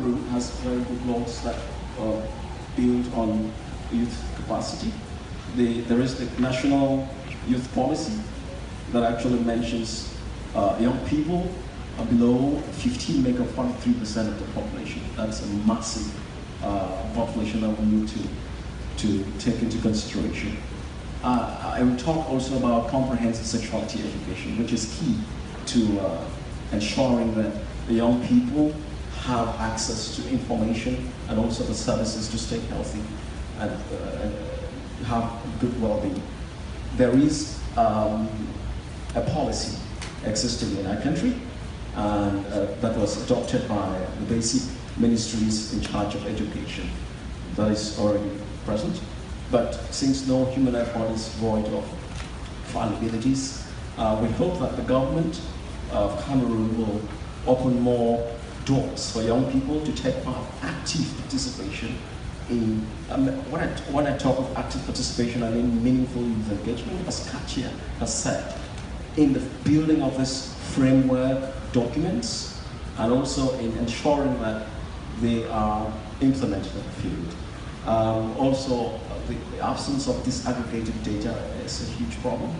Cameroon has very good laws that build on youth capacity. There is the national youth policy that actually mentions young people below 15 make up 43% of the population. That's a massive population that we need to take into consideration. I will talk also about comprehensive sexuality education, which is key to ensuring that the young people have access to information and also the services to stay healthy and have good well-being. There is a policy existing in our country and that was adopted by the basic ministries in charge of education. That is already present. But since no human effort is void of fallibilities, we hope that the government of Cameroon will open more doors for young people to take part active participation in, when I talk of active participation, I mean meaningful youth engagement, as Katia has said, in the building of this framework documents and also in ensuring that they are implemented in the field. Also, the absence of disaggregated data is a huge problem.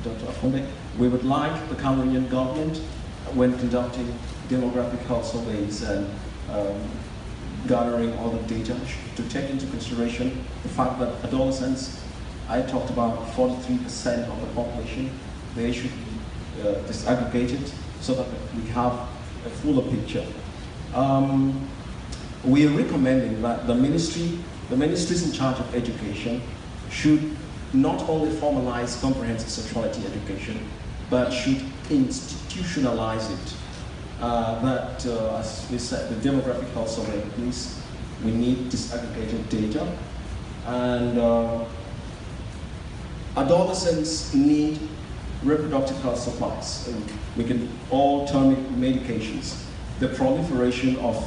Dr. Afonde, we would like the Cameroonian government, when conducting demographic health surveys and gathering all the data, to take into consideration the fact that adolescents, I talked about 43% of the population, they should be disaggregated so that we have a fuller picture. We are recommending that the ministries in charge of education should not only formalize comprehensive sexuality education, but should institutionalize it. As we said, the demographic health survey, please, we need disaggregated data. And adolescents need reproductive health supplies. We can all turn medications. The proliferation of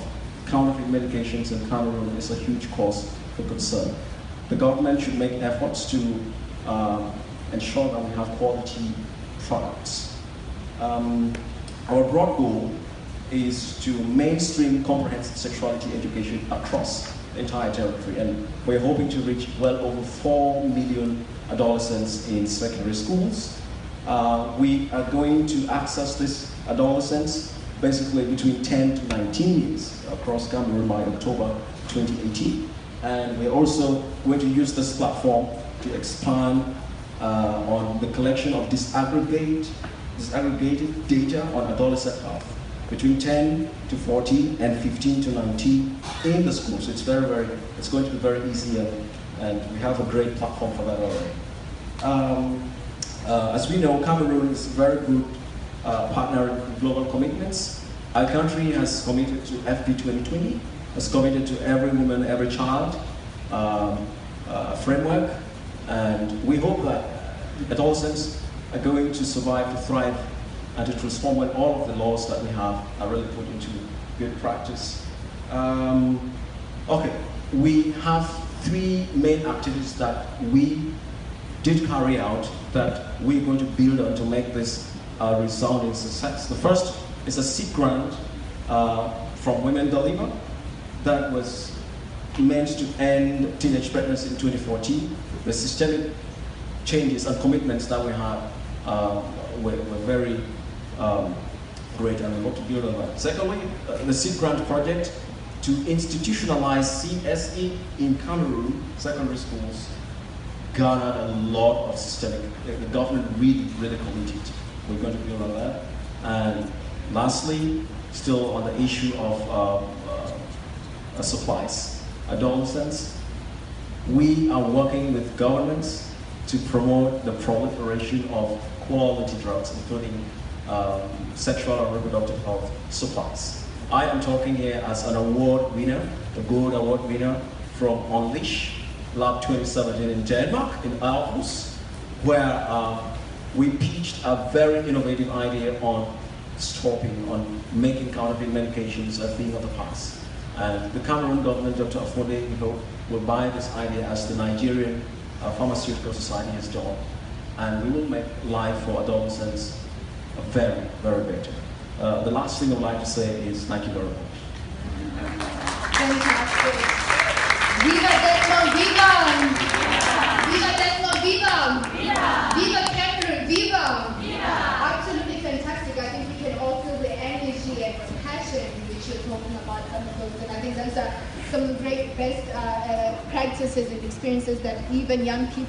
counterfeit medications in Cameroon is a huge cause for concern. The government should make efforts to ensure that we have quality products. Our broad goal is to mainstream comprehensive sexuality education across the entire territory, and we're hoping to reach well over 4 million adolescents in secondary schools. We are going to access these adolescents basically between 10 to 19 years across Cameroon by October 2018. And we're also going to use this platform to expand on the collection of disaggregated data on adolescent health between 10 to 14 and 15 to 19 in the schools. It's going to be very easy, and we have a great platform for that already. As we know, Cameroon is a very good partner in global commitments. Our country has committed to FP 2020, has committed to every woman, every child framework, and we hope that adolescents are going to survive, to thrive, and to transform when all of the laws that we have are really put into good practice. Okay, we have 3 main activities that we did carry out that we're going to build on to make this a resounding success. The first is a seed grant from Women Deliver that was meant to end teenage pregnancy in 2014. The systemic changes and commitments that we had were very great, and we hope to build on that. Secondly, the seed grant project to institutionalize CSE in Cameroon secondary schools garnered a lot of systemic, the government really committed. We're going to build on that. And lastly, still on the issue of supplies, adolescents, we are working with governments to promote the proliferation of quality drugs, including sexual and reproductive health supplies. I am talking here as an award winner, a gold award winner from Unleash Lab 2017 in Denmark, in Aarhus, where we pitched a very innovative idea on stopping, on making counterfeit medications a thing of the past. And the Cameroon government, Dr. Afonde, we hope, will buy this idea as the Nigerian Pharmaceutical Society has done. And we will make life for adolescents very better. The last thing I would like to say is thank you very much. Viva Desmond, viva! Viva Desmond, viva! Viva Cameroon, viva! Absolutely fantastic. I think we can all feel the energy and passion which you're talking about on the books, and I think those are some great best practices and experiences that even young people